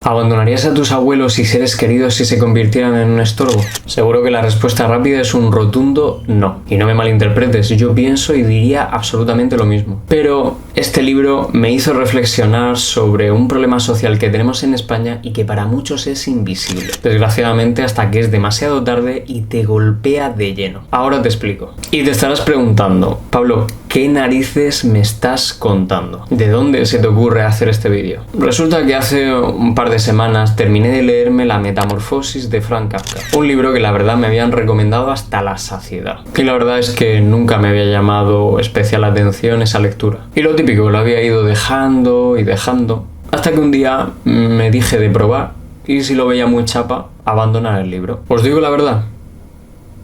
¿Abandonarías a tus abuelos y seres queridos si se convirtieran en un estorbo? Seguro que la respuesta rápida es un rotundo no. Y no me malinterpretes, yo pienso y diría absolutamente lo mismo. Pero este libro me hizo reflexionar sobre un problema social que tenemos en España y que para muchos es invisible. Desgraciadamente hasta que es demasiado tarde y te golpea de lleno. Ahora te explico. Y te estarás preguntando, Pablo, ¿qué narices me estás contando? ¿De dónde se te ocurre hacer este vídeo? Resulta que hace un par de semanas terminé de leerme La Metamorfosis de Franz Kafka, un libro que la verdad me habían recomendado hasta la saciedad. Y la verdad es que nunca me había llamado especial atención esa lectura. Y lo típico, lo había ido dejando y dejando, hasta que un día me dije de probar y si lo veía muy chapa, abandonar el libro. Os digo la verdad,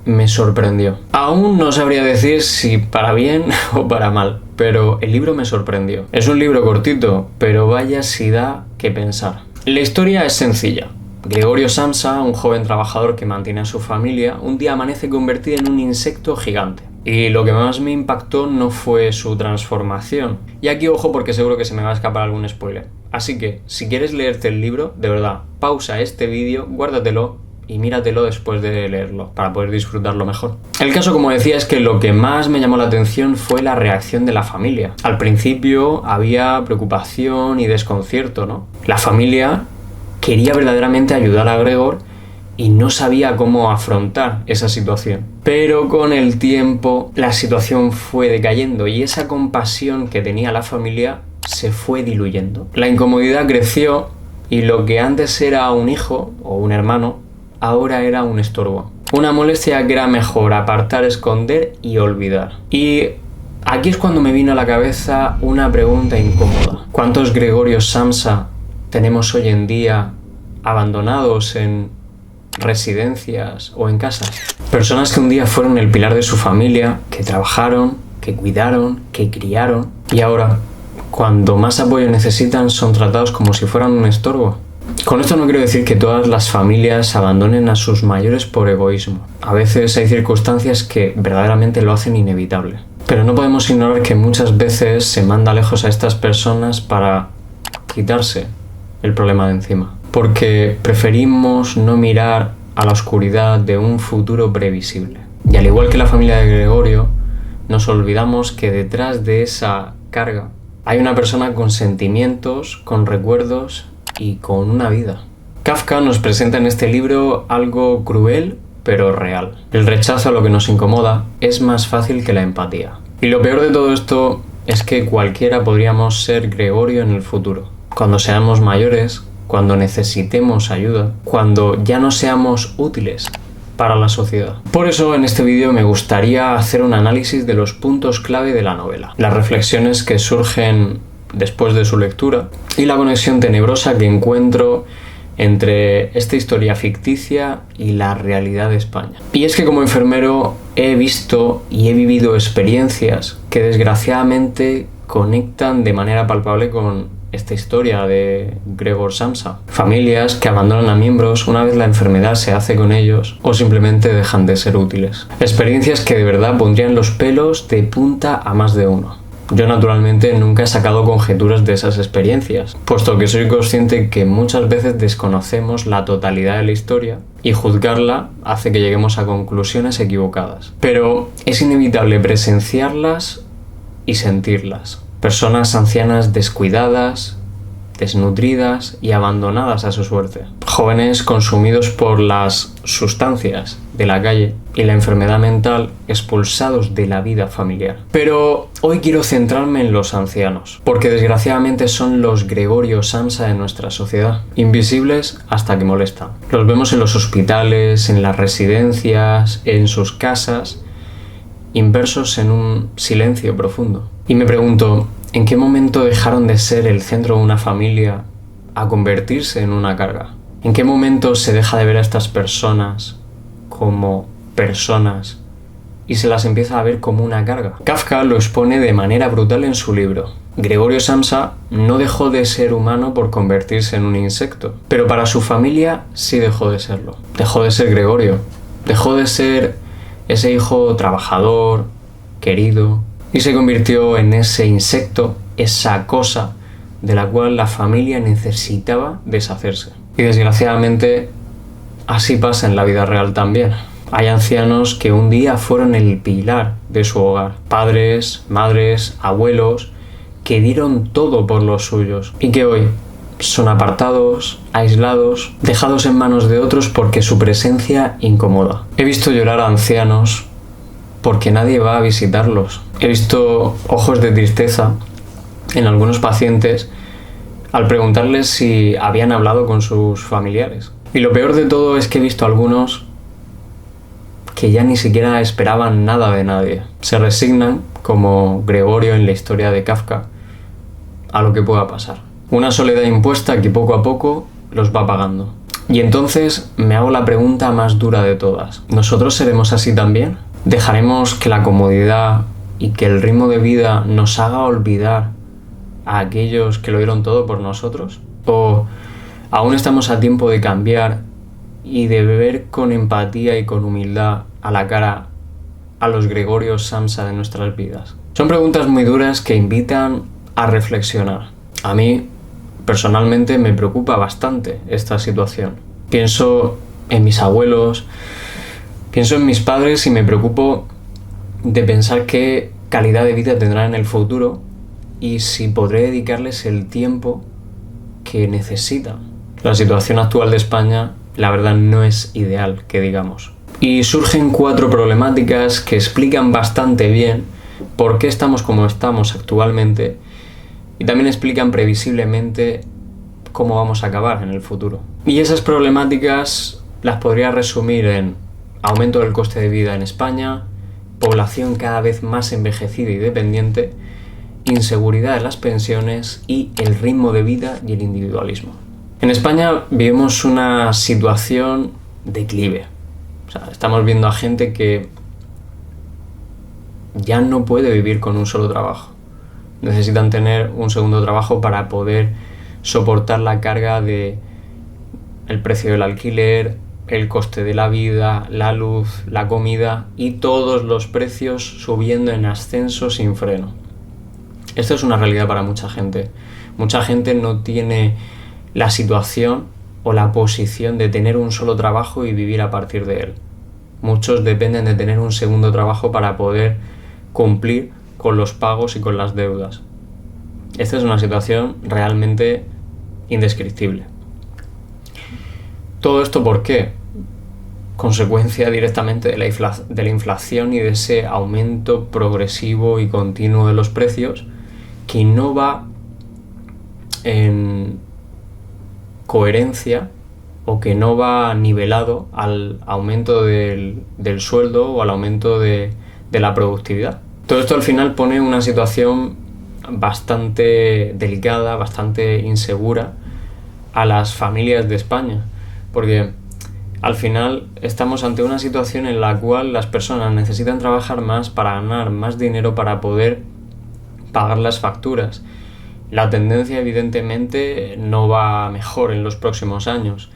me sorprendió. Aún no sabría decir si para bien o para mal, pero el libro me sorprendió. Es un libro cortito, pero vaya si da que pensar. La historia es sencilla. Gregorio Samsa, un joven trabajador que mantiene a su familia, un día amanece convertido en un insecto gigante. Y lo que más me impactó no fue su transformación. Y aquí ojo porque seguro que se me va a escapar algún spoiler. Así que, si quieres leerte el libro, de verdad, pausa este vídeo, guárdatelo y míratelo después de leerlo, para poder disfrutarlo mejor. El caso, como decía, es que lo que más me llamó la atención fue la reacción de la familia. Al principio había preocupación y desconcierto, ¿no? La familia quería verdaderamente ayudar a Gregor y no sabía cómo afrontar esa situación. Pero con el tiempo la situación fue decayendo y esa compasión que tenía la familia se fue diluyendo. La incomodidad creció y lo que antes era un hijo o un hermano ahora era un estorbo. Una molestia que era mejor apartar, esconder y olvidar. Y aquí es cuando me vino a la cabeza una pregunta incómoda. ¿Cuántos Gregorios Samsa tenemos hoy en día abandonados en residencias o en casas? Personas que un día fueron el pilar de su familia, que trabajaron, que cuidaron, que criaron y ahora, cuando más apoyo necesitan, son tratados como si fueran un estorbo. Con esto no quiero decir que todas las familias abandonen a sus mayores por egoísmo. A veces hay circunstancias que verdaderamente lo hacen inevitable. Pero no podemos ignorar que muchas veces se manda lejos a estas personas para quitarse el problema de encima. Porque preferimos no mirar a la oscuridad de un futuro previsible. Y al igual que la familia de Gregorio, nos olvidamos que detrás de esa carga hay una persona con sentimientos, con recuerdos y con una vida. Kafka nos presenta en este libro algo cruel pero real. El rechazo a lo que nos incomoda es más fácil que la empatía. Y lo peor de todo esto es que cualquiera podríamos ser Gregorio en el futuro. Cuando seamos mayores, cuando necesitemos ayuda, cuando ya no seamos útiles para la sociedad. Por eso en este vídeo me gustaría hacer un análisis de los puntos clave de la novela, las reflexiones que surgen después de su lectura y la conexión tenebrosa que encuentro entre esta historia ficticia y la realidad de España. Y es que como enfermero he visto y he vivido experiencias que desgraciadamente conectan de manera palpable con esta historia de Gregor Samsa. Familias que abandonan a miembros una vez la enfermedad se hace con ellos o simplemente dejan de ser útiles. Experiencias que de verdad pondrían los pelos de punta a más de uno. Yo naturalmente nunca he sacado conjeturas de esas experiencias, puesto que soy consciente que muchas veces desconocemos la totalidad de la historia y juzgarla hace que lleguemos a conclusiones equivocadas. Pero es inevitable presenciarlas y sentirlas. Personas ancianas descuidadas, desnutridas y abandonadas a su suerte. Jóvenes consumidos por las sustancias de la calle y la enfermedad mental expulsados de la vida familiar. Pero hoy quiero centrarme en los ancianos, porque desgraciadamente son los Gregorio Samsa de nuestra sociedad, invisibles hasta que molestan. Los vemos en los hospitales, en las residencias, en sus casas, inmersos en un silencio profundo. Y me pregunto, ¿en qué momento dejaron de ser el centro de una familia a convertirse en una carga? ¿En qué momento se deja de ver a estas personas como personas y se las empieza a ver como una carga? Kafka lo expone de manera brutal en su libro. Gregorio Samsa no dejó de ser humano por convertirse en un insecto, pero para su familia sí dejó de serlo. Dejó de ser Gregorio, dejó de ser ese hijo trabajador, querido, y se convirtió en ese insecto, esa cosa de la cual la familia necesitaba deshacerse. Y desgraciadamente así pasa en la vida real también. Hay ancianos que un día fueron el pilar de su hogar. Padres, madres, abuelos, que dieron todo por los suyos y que hoy son apartados, aislados, dejados en manos de otros porque su presencia incomoda. He visto llorar a ancianos porque nadie va a visitarlos. He visto ojos de tristeza en algunos pacientes al preguntarles si habían hablado con sus familiares. Y lo peor de todo es que he visto a algunos que ya ni siquiera esperaban nada de nadie. Se resignan, como Gregorio en la historia de Kafka, a lo que pueda pasar. Una soledad impuesta que poco a poco los va pagando. Y entonces me hago la pregunta más dura de todas. ¿Nosotros seremos así también? ¿Dejaremos que la comodidad y que el ritmo de vida nos haga olvidar a aquellos que lo dieron todo por nosotros? ¿O aún estamos a tiempo de cambiar y de ver con empatía y con humildad a la cara a los Gregorios Samsa de nuestras vidas? Son preguntas muy duras que invitan a reflexionar. A mí, personalmente, me preocupa bastante esta situación. Pienso en mis abuelos, pienso en mis padres y me preocupo de pensar qué calidad de vida tendrán en el futuro y si podré dedicarles el tiempo que necesitan. La situación actual de España, la verdad, no es ideal, que digamos. Y surgen 4 problemáticas que explican bastante bien por qué estamos como estamos actualmente y también explican previsiblemente cómo vamos a acabar en el futuro. Y esas problemáticas las podría resumir en aumento del coste de vida en España, población cada vez más envejecida y dependiente, inseguridad en las pensiones y el ritmo de vida y el individualismo. En España vivimos una situación declive. O sea, estamos viendo a gente que ya no puede vivir con un solo trabajo. Necesitan tener un segundo trabajo para poder soportar la carga de el precio del alquiler, el coste de la vida, la luz, la comida y todos los precios subiendo en ascenso sin freno. Esto es una realidad para mucha gente. Mucha gente no tiene la situación o la posición de tener un solo trabajo y vivir a partir de él. Muchos dependen de tener un segundo trabajo para poder cumplir con los pagos y con las deudas. Esta es una situación realmente indescriptible. ¿Todo esto por qué? Consecuencia directamente de la inflación y de ese aumento progresivo y continuo de los precios que no va en coherencia o que no va nivelado al aumento del sueldo o al aumento de la productividad. Todo esto al final pone una situación bastante delicada, bastante insegura a las familias de España, porque al final estamos ante una situación en la cual las personas necesitan trabajar más para ganar más dinero para poder pagar las facturas. La tendencia evidentemente no va mejor en los próximos años.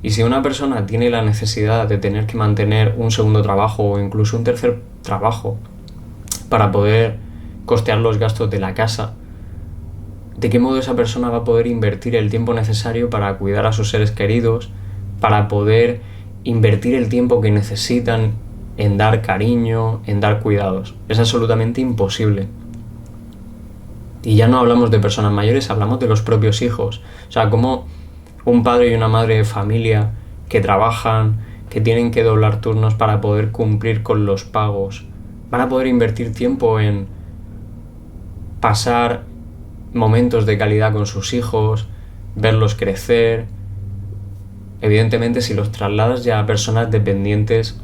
Y si una persona tiene la necesidad de tener que mantener un segundo trabajo o incluso un tercer trabajo para poder costear los gastos de la casa, ¿de qué modo esa persona va a poder invertir el tiempo necesario para cuidar a sus seres queridos, para poder invertir el tiempo que necesitan en dar cariño, en dar cuidados? Es absolutamente imposible. Y ya no hablamos de personas mayores, hablamos de los propios hijos. O sea, como un padre y una madre de familia que trabajan, que tienen que doblar turnos para poder cumplir con los pagos, van a poder invertir tiempo en pasar momentos de calidad con sus hijos, verlos crecer. Evidentemente, si los trasladas ya a personas dependientes,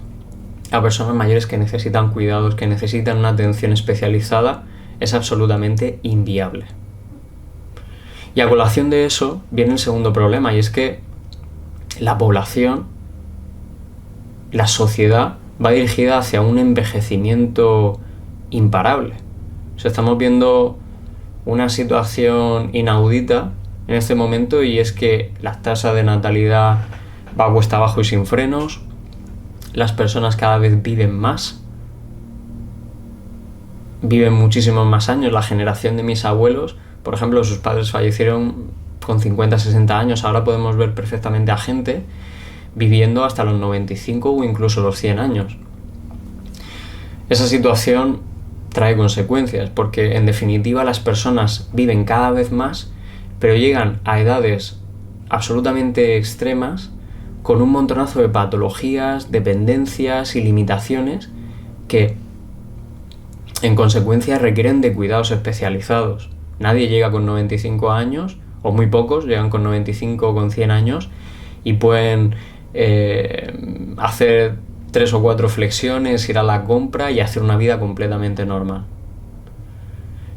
a personas mayores que necesitan cuidados, que necesitan una atención especializada, es absolutamente inviable. Y a colación de eso viene el segundo problema, y es que la población, la sociedad, va dirigida hacia un envejecimiento imparable. O sea, estamos viendo una situación inaudita en este momento, y es que la tasa de natalidad va cuesta abajo y sin frenos, las personas cada vez viven más, viven muchísimos más años. La generación de mis abuelos Por ejemplo, sus padres fallecieron con 50, 60 años. Ahora podemos ver perfectamente a gente viviendo hasta los 95 o incluso los 100 años. Esa situación trae consecuencias porque, en definitiva, las personas viven cada vez más, pero llegan a edades absolutamente extremas con un montonazo de patologías, dependencias y limitaciones que, en consecuencia, requieren de cuidados especializados. Nadie llega con 95 años, o muy pocos llegan con 95 o con 100 años y pueden hacer 3 o 4 flexiones, ir a la compra y hacer una vida completamente normal.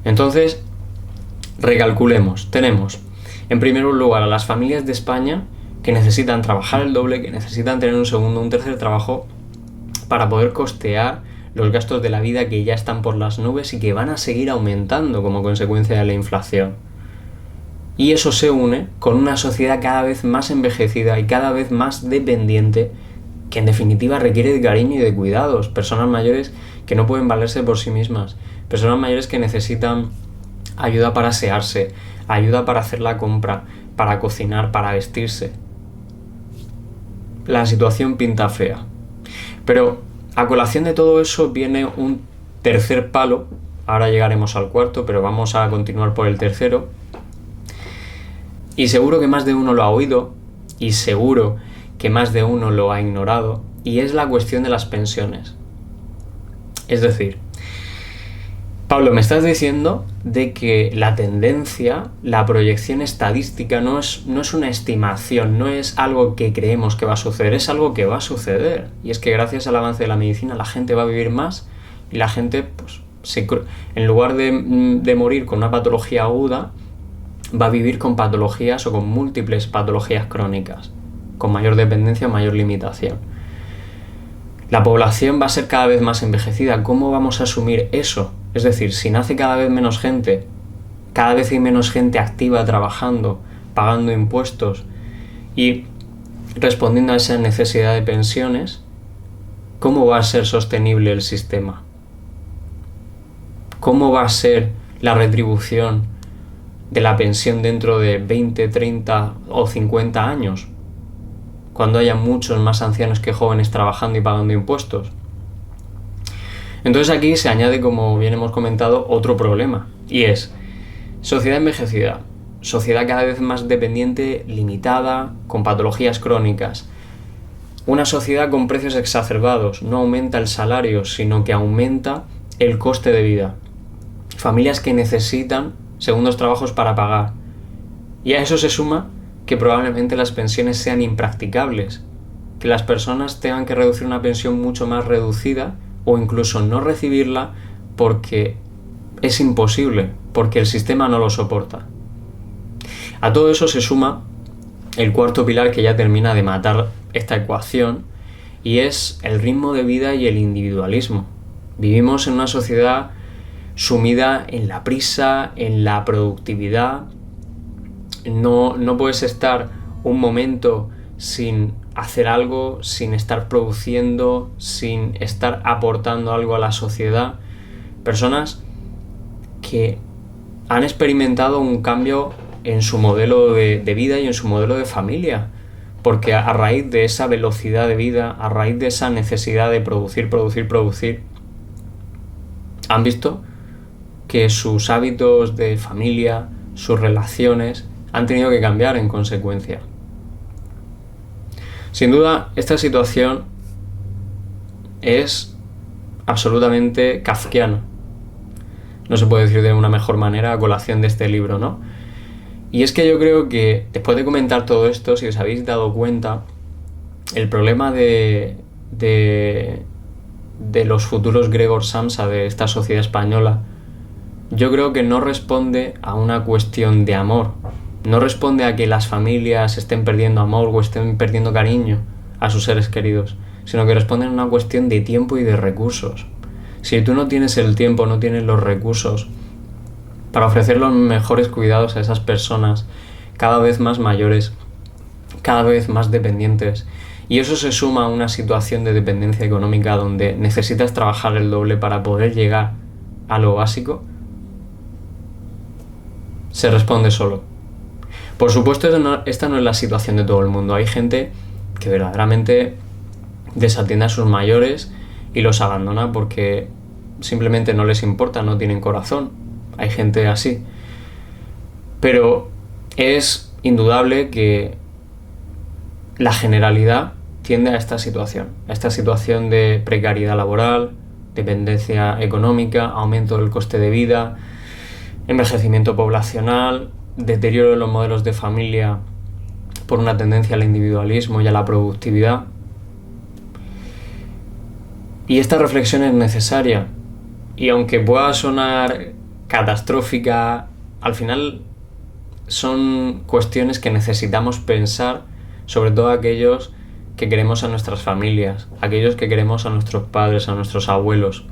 Entonces, recalculemos. Tenemos, en primer lugar, a las familias de España que necesitan trabajar el doble, que necesitan tener un segundo, un tercer trabajo para poder costear los gastos de la vida que ya están por las nubes y que van a seguir aumentando como consecuencia de la inflación. Y eso se une con una sociedad cada vez más envejecida y cada vez más dependiente, que en definitiva requiere de cariño y de cuidados. Personas mayores que no pueden valerse por sí mismas, personas mayores que necesitan ayuda para asearse, ayuda para hacer la compra, para cocinar, para vestirse. La situación pinta fea. Pero a colación de todo eso viene un tercer palo. Ahora llegaremos al cuarto, pero vamos a continuar por el tercero. Y seguro que más de uno lo ha oído, y seguro que más de uno lo ha ignorado, y es la cuestión de las pensiones. Es decir, Pablo, me estás diciendo de que la tendencia, la proyección estadística no es una estimación, no es algo que creemos que va a suceder, es algo que va a suceder. Y es que gracias al avance de la medicina la gente va a vivir más y la gente, pues, en lugar de morir con una patología aguda, va a vivir con patologías o con múltiples patologías crónicas, con mayor dependencia, mayor limitación. La población va a ser cada vez más envejecida. ¿Cómo vamos a asumir eso? Es decir, si nace cada vez menos gente, cada vez hay menos gente activa trabajando, pagando impuestos y respondiendo a esa necesidad de pensiones, ¿cómo va a ser sostenible el sistema? ¿Cómo va a ser la retribución de la pensión dentro de 20, 30 o 50 años? Cuando haya muchos más ancianos que jóvenes trabajando y pagando impuestos. Entonces aquí se añade, como bien hemos comentado, otro problema, y es sociedad envejecida, sociedad cada vez más dependiente, limitada, con patologías crónicas. Una sociedad con precios exacerbados, no aumenta el salario, sino que aumenta el coste de vida. Familias que necesitan segundos trabajos para pagar. Y a eso se suma que probablemente las pensiones sean impracticables, que las personas tengan que reducir una pensión mucho más reducida o incluso no recibirla porque es imposible, porque el sistema no lo soporta. A todo eso se suma el cuarto pilar que ya termina de matar esta ecuación, y es el ritmo de vida y el individualismo. Vivimos en una sociedad sumida en la prisa, en la productividad. No puedes estar un momento sin hacer algo, sin estar produciendo, sin estar aportando algo a la sociedad. Personas que han experimentado un cambio en su modelo de vida y en su modelo de familia, porque a raíz de esa velocidad de vida, a raíz de esa necesidad de producir, han visto que sus hábitos de familia, sus relaciones, han tenido que cambiar en consecuencia. Sin duda, esta situación es absolutamente kafkiana. No se puede decir de una mejor manera a colación de este libro, ¿no? Y es que yo creo que, después de comentar todo esto, si os habéis dado cuenta, el problema de los futuros Gregor Samsa de esta sociedad española, yo creo que no responde a una cuestión de amor. No responde a que las familias estén perdiendo amor o estén perdiendo cariño a sus seres queridos, sino que responde a una cuestión de tiempo y de recursos. Si tú no tienes el tiempo, no tienes los recursos para ofrecer los mejores cuidados a esas personas cada vez más mayores, cada vez más dependientes, y eso se suma a una situación de dependencia económica donde necesitas trabajar el doble para poder llegar a lo básico, se responde solo. Por supuesto, esta no es la situación de todo el mundo. Hay gente que verdaderamente desatiende a sus mayores y los abandona porque simplemente no les importa, no tienen corazón. Hay gente así. Pero es indudable que la generalidad tiende a esta situación de precariedad laboral, dependencia económica, aumento del coste de vida, envejecimiento poblacional, deterioro de los modelos de familia por una tendencia al individualismo y a la productividad. Y esta reflexión es necesaria, y aunque pueda sonar catastrófica, al final son cuestiones que necesitamos pensar, sobre todo aquellos que queremos a nuestras familias, aquellos que queremos a nuestros padres, a nuestros abuelos.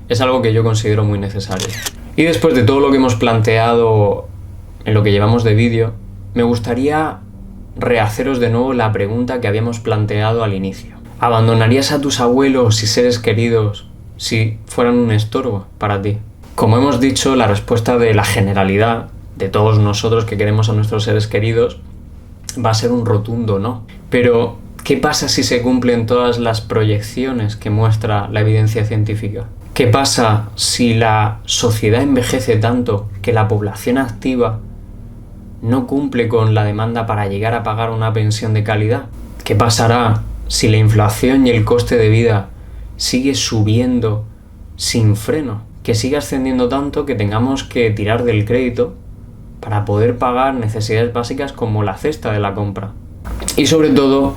Es algo que yo considero muy necesario. Y después de todo lo que hemos planteado en lo que llevamos de vídeo, me gustaría rehaceros de nuevo la pregunta que habíamos planteado al inicio. ¿Abandonarías a tus abuelos y seres queridos si fueran un estorbo para ti? Como hemos dicho, la respuesta de la generalidad, de todos nosotros que queremos a nuestros seres queridos, va a ser un rotundo no. Pero, ¿qué pasa si se cumplen todas las proyecciones que muestra la evidencia científica? ¿Qué pasa si la sociedad envejece tanto que la población activa no cumple con la demanda para llegar a pagar una pensión de calidad? ¿Qué pasará si la inflación y el coste de vida sigue subiendo sin freno? Que siga ascendiendo tanto que tengamos que tirar del crédito para poder pagar necesidades básicas como la cesta de la compra. Y sobre todo,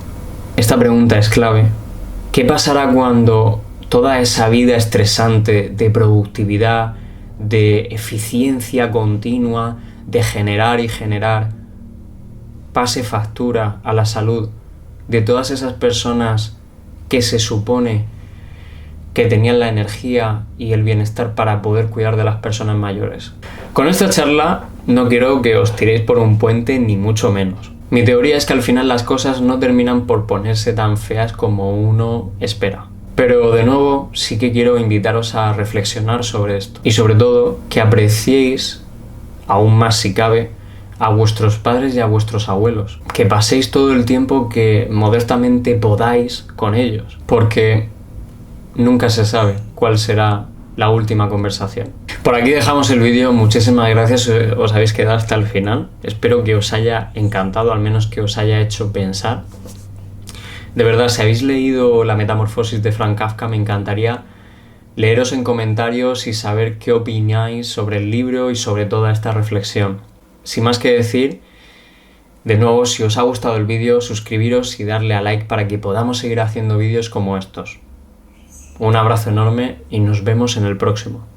esta pregunta es clave. ¿Qué pasará cuando toda esa vida estresante de productividad, de eficiencia continua, de generar y generar, pase factura a la salud de todas esas personas que se supone que tenían la energía y el bienestar para poder cuidar de las personas mayores? Con esta charla no quiero que os tiréis por un puente, ni mucho menos. Mi teoría es que al final las cosas no terminan por ponerse tan feas como uno espera. Pero de nuevo sí que quiero invitaros a reflexionar sobre esto. Y sobre todo que apreciéis, aún más si cabe, a vuestros padres y a vuestros abuelos. Que paséis todo el tiempo que modestamente podáis con ellos. Porque nunca se sabe cuál será la última conversación. Por aquí dejamos el vídeo. Muchísimas gracias, os habéis quedado hasta el final. Espero que os haya encantado, al menos que os haya hecho pensar. De verdad, si habéis leído La Metamorfosis de Franz Kafka, me encantaría leeros en comentarios y saber qué opináis sobre el libro y sobre toda esta reflexión. Sin más que decir, de nuevo, si os ha gustado el vídeo, suscribiros y darle a like para que podamos seguir haciendo vídeos como estos. Un abrazo enorme y nos vemos en el próximo.